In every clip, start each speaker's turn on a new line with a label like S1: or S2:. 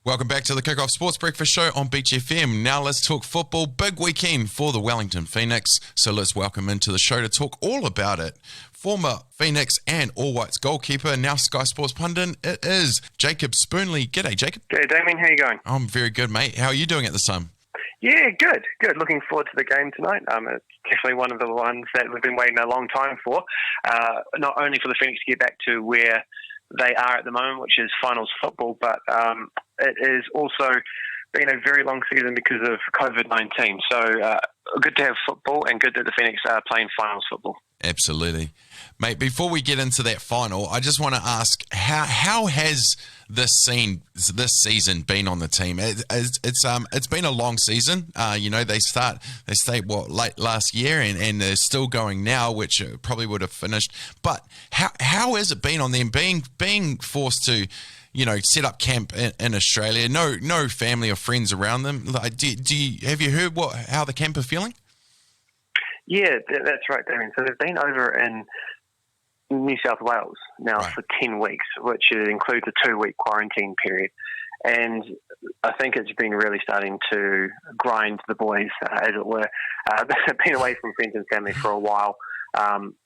S1: Welcome back to the Kickoff Sports Breakfast Show on Beach FM. Now let's talk football. Big weekend for the Wellington Phoenix. So let's welcome into the show to talk all about it. Former Phoenix and All Whites goalkeeper, now Sky Sports pundit, it is Jacob Spoonley. G'day, Jacob.
S2: G'day, Damian. How you going?
S1: I'm very good, mate. How are you doing at this time?
S2: Yeah, good. Looking forward to the game tonight. It's definitely one of the ones that we've been waiting a long time for. Not only for the Phoenix to get back to where they are at the moment, which is finals football, but it is also been a very long season because of COVID-19. So good to have football and good that the Phoenix are playing finals football.
S1: Absolutely. Mate, before we get into that final, I just want to ask, how has this season been on the team? It's been a long season. They stayed late last year and they're still going now, which probably would have finished. But how has it been on them being forced to, set up camp in Australia? No family or friends around them. Like, have you heard how the camp are feeling?
S2: Yeah, that's right, Damian. So they've been over in New South Wales now for 10 weeks, which includes a 2-week quarantine period. And I think it's been really starting to grind the boys, as it were. They've been away from friends and family for a while,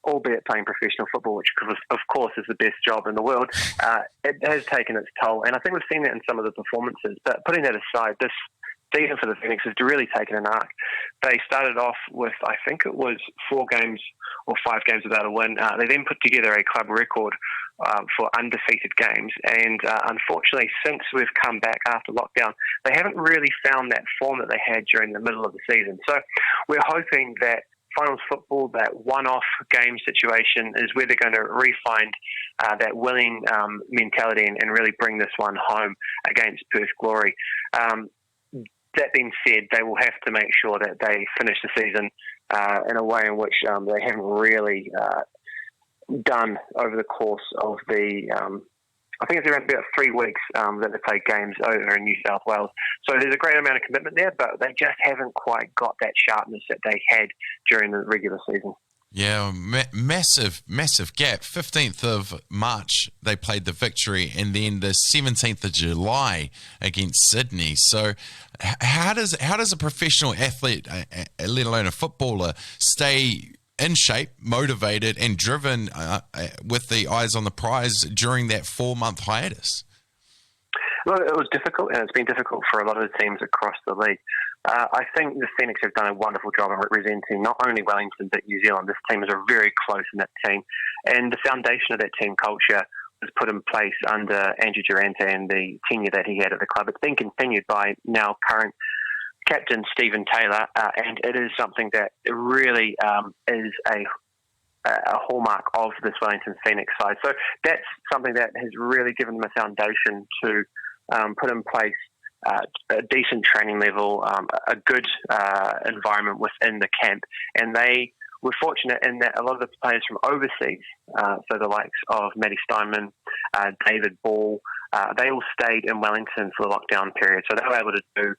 S2: albeit playing professional football, which of course is the best job in the world. It has taken its toll, and I think we've seen that in some of the performances. But putting that aside, this season for the Phoenix has really taken an arc. They started off with, I think it was 4 games or 5 games without a win. They then put together a club record for undefeated games. And unfortunately, since we've come back after lockdown, they haven't really found that form that they had during the middle of the season. So we're hoping that finals football, that one-off game situation, is where they're going to refine that winning mentality and really bring this one home against Perth Glory. That being said, they will have to make sure that they finish the season in a way in which they haven't really done over the course of the, I think it's around about 3 weeks that they played games over in New South Wales. So there's a great amount of commitment there, but they just haven't quite got that sharpness that they had during the regular season.
S1: Yeah, massive gap. 15th of March, they played the victory, and then the 17th of July against Sydney. So how does a professional athlete, let alone a footballer, stay in shape, motivated, and driven with the eyes on the prize during that 4-month hiatus?
S2: Well, it was difficult, and it's been difficult for a lot of the teams across the league. I think the Phoenix have done a wonderful job in representing not only Wellington but New Zealand. This team is very close in that team, and the foundation of that team culture was put in place under Andrew Durante and the tenure that he had at the club. It's been continued by now current captain Stephen Taylor, and it is something that really is a hallmark of this Wellington Phoenix side. So that's something that has really given them a foundation to put in place a decent training level, a good environment within the camp. And they were fortunate in that a lot of the players from overseas, so the likes of Matty Steinman, David Ball, they all stayed in Wellington for the lockdown period. So they were able to do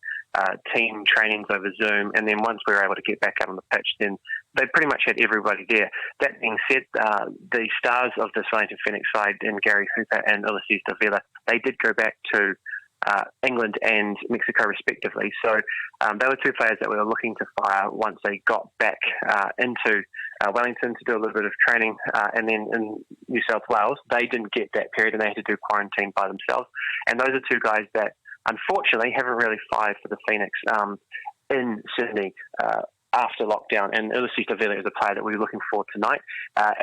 S2: team trainings over Zoom, and then once we were able to get back out on the pitch, then they pretty much had everybody there. That being said, the stars of the Wellington Phoenix side, in Gary Hooper and Ulysses Davila, they did go back to England and Mexico respectively. So they were 2 players that we were looking to fire once they got back into Wellington to do a little bit of training, and then in New South Wales they didn't get that period and they had to do quarantine by themselves. And those are 2 guys that unfortunately haven't really fired for the Phoenix in Sydney after lockdown. And Ulysses Davila is a player that we're looking for tonight.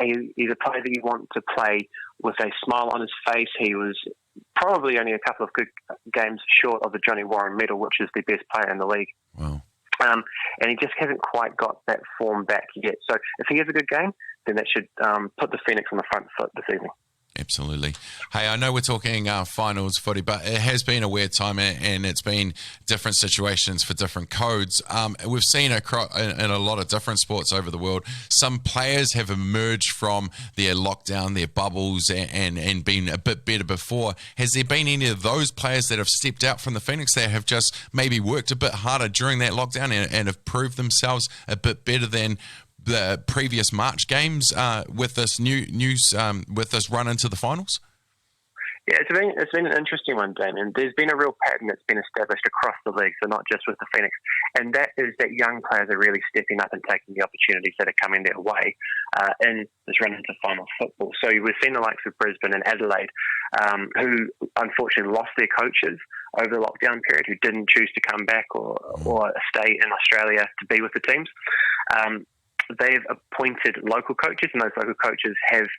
S2: He's a player that you want to play with a smile on his face. He was probably only a couple of good games short of the Johnny Warren medal, which is the best player in the league.
S1: Wow.
S2: And he just hasn't quite got that form back yet. So if he has a good game, then that should put the Phoenix on the front foot this evening.
S1: Absolutely. Hey, I know we're talking finals footy, but it has been a weird time and it's been different situations for different codes. We've seen in a lot of different sports over the world, some players have emerged from their lockdown, their bubbles, and been a bit better before. Has there been any of those players that have stepped out from the Phoenix that have just maybe worked a bit harder during that lockdown and have proved themselves a bit better than the previous March games with this with this run into the finals?
S2: Yeah, it's been an interesting one, Damian. There's been a real pattern that's been established across the league, so not just with the Phoenix, and that is that young players are really stepping up and taking the opportunities that are coming their way in this run into final football. So we've seen the likes of Brisbane and Adelaide, who unfortunately lost their coaches over the lockdown period, who didn't choose to come back or stay in Australia to be with the teams. They've appointed local coaches, and those local coaches have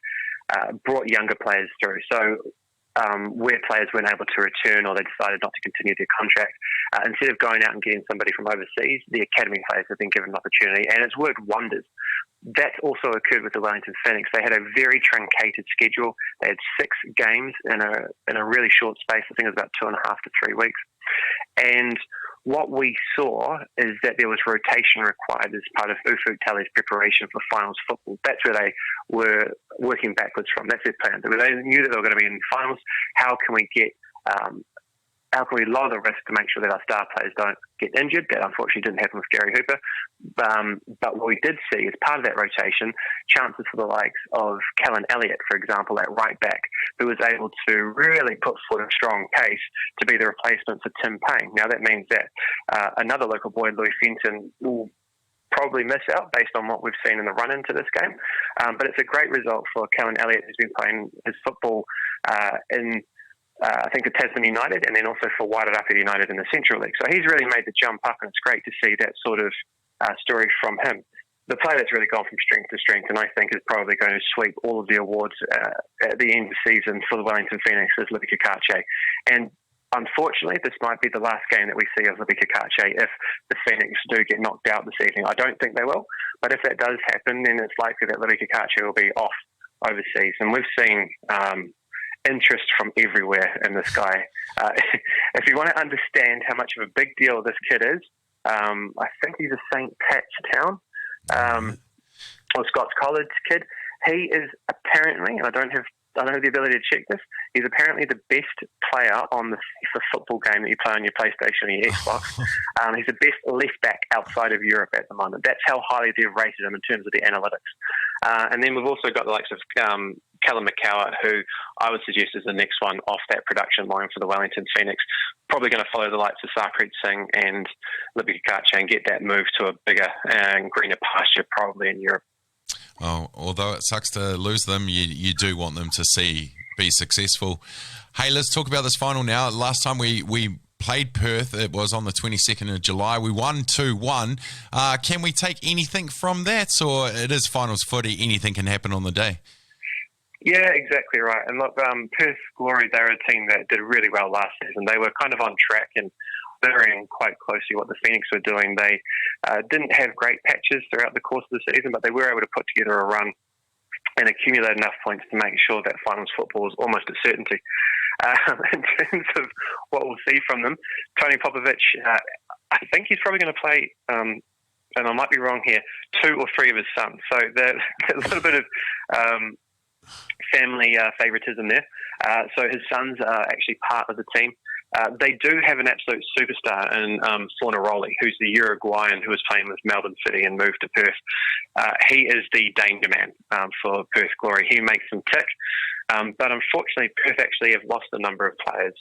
S2: brought younger players through. So where players weren't able to return or they decided not to continue their contract, instead of going out and getting somebody from overseas, the academy players have been given an opportunity, and it's worked wonders. That also occurred with the Wellington Phoenix. They had a very truncated schedule. They had 6 games in a really short space. I think it was about 2.5 to 3 weeks. And what we saw is that there was rotation required as part of Ufuk Tally's preparation for finals football. That's where they were working backwards from. That's their plan. They knew that they were going to be in finals. How can we lower the risk to make sure that our star players don't get injured? That unfortunately didn't happen with Gary Hooper. But what we did see as part of that rotation, chances for the likes of Callan Elliott, for example, at right back, who was able to really put forward a strong case to be the replacement for Tim Payne. Now that means that another local boy, Louis Fenton, will probably miss out based on what we've seen in the run into this game. But it's a great result for Callan Elliott, who's been playing his football in I think at Tasman United, and then also for Wairarapa United in the Central League. So he's really made the jump up, and it's great to see that sort of story from him. The player that's really gone from strength to strength, and I think is probably going to sweep all of the awards at the end of the season for the Wellington Phoenix, is Libby Kakache. And unfortunately, this might be the last game that we see of Libby Kakache if the Phoenix do get knocked out this evening. I don't think they will, but if that does happen, then it's likely that Libby Kakache will be off overseas. And we've seen interest from everywhere in this guy. If you want to understand how much of a big deal this kid is, I think he's a St. Pat's town, or Scots College kid. He is apparently, and I don't have the ability to check this, he's apparently the best player on the FIFA football game that you play on your PlayStation or your Xbox. He's the best left back outside of Europe at the moment. That's how highly they've rated him in terms of the analytics. And then we've also got the likes of Callum McCower, who I would suggest is the next one off that production line for the Wellington Phoenix. Probably going to follow the likes of Sarpreet Singh and Libby Kakache and get that move to a bigger and greener pasture probably in Europe.
S1: Oh, although it sucks to lose them, you do want them to be successful. Hey, let's talk about this final now. Last time we played Perth, it was on the 22nd of July. We won 2-1. Can we take anything from that, or it is finals footy, anything can happen on the day?
S2: Yeah, exactly right. And look, Perth Glory, they were a team that did really well last season. They were kind of on track and mirroring quite closely what the Phoenix were doing. They didn't have great patches throughout the course of the season, but they were able to put together a run and accumulate enough points to make sure that finals football was almost a certainty. In terms of what we'll see from them, Tony Popovic, I think he's probably going to play, and I might be wrong here, 2 or 3 of his sons. So there's a little bit of family favouritism there. So his sons are actually part of the team. They do have an absolute superstar in Fornaroli, who's the Uruguayan who was playing with Melbourne City and moved to Perth. He is the danger man for Perth Glory. He makes them tick. But unfortunately, Perth actually have lost a number of players.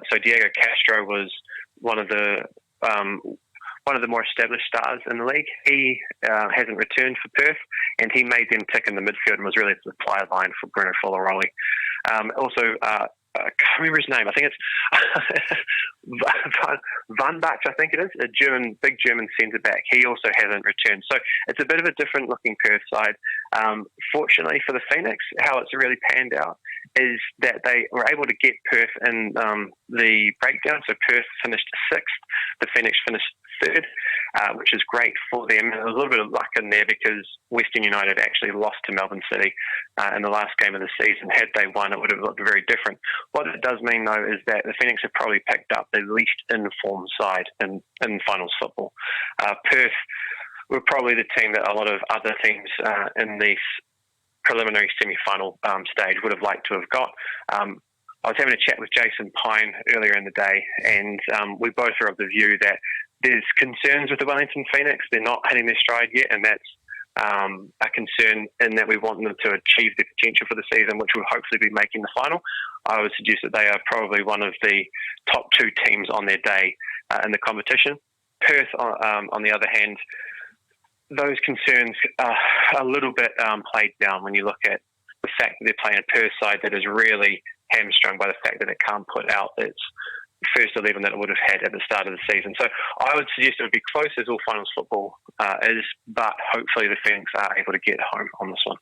S2: So Diego Castro was one of the more established stars in the league. He hasn't returned for Perth, and he made them tick in the midfield and was really the supply line for Bruno Fornaroli. Also, I can't remember his name. I think it's Van Bach, I think it is, a big German centre-back. He also hasn't returned. So it's a bit of a different-looking Perth side. Fortunately for the Phoenix, how it's really panned out is that they were able to get Perth in the breakdown. So Perth finished 6th. The Phoenix finished 3rd, which is great for them. There was a little bit of luck in there because Western United actually lost to Melbourne City in the last game of the season. Had they won, it would have looked very different. What it does mean, though, is that the Phoenix have probably picked up the least informed side in finals football. Perth were probably the team that a lot of other teams in the preliminary semi-final stage would have liked to have got. I was having a chat with Jason Pine earlier in the day, and we both are of the view that there's concerns with the Wellington Phoenix. They're not hitting their stride yet, and that's a concern in that we want them to achieve their potential for the season, which will hopefully be making the final. I would suggest that they are probably one of the top 2 teams on their day in the competition. Perth, on the other hand, those concerns are a little bit played down when you look at the fact that they're playing a Perth side that is really hamstrung by the fact that it can't put out its first 11 that it would have had at the start of the season. So I would suggest it would be close as all finals football is, but hopefully the Phoenix are able to get home on this one.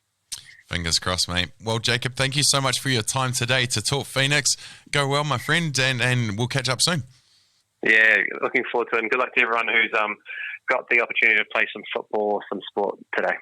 S1: Fingers crossed, mate. Well, Jacob, thank you so much for your time today to talk Phoenix. Go well, my friend, and we'll catch up soon.
S2: Yeah, looking forward to it, and good luck to everyone who's got the opportunity to play some football or some sport today.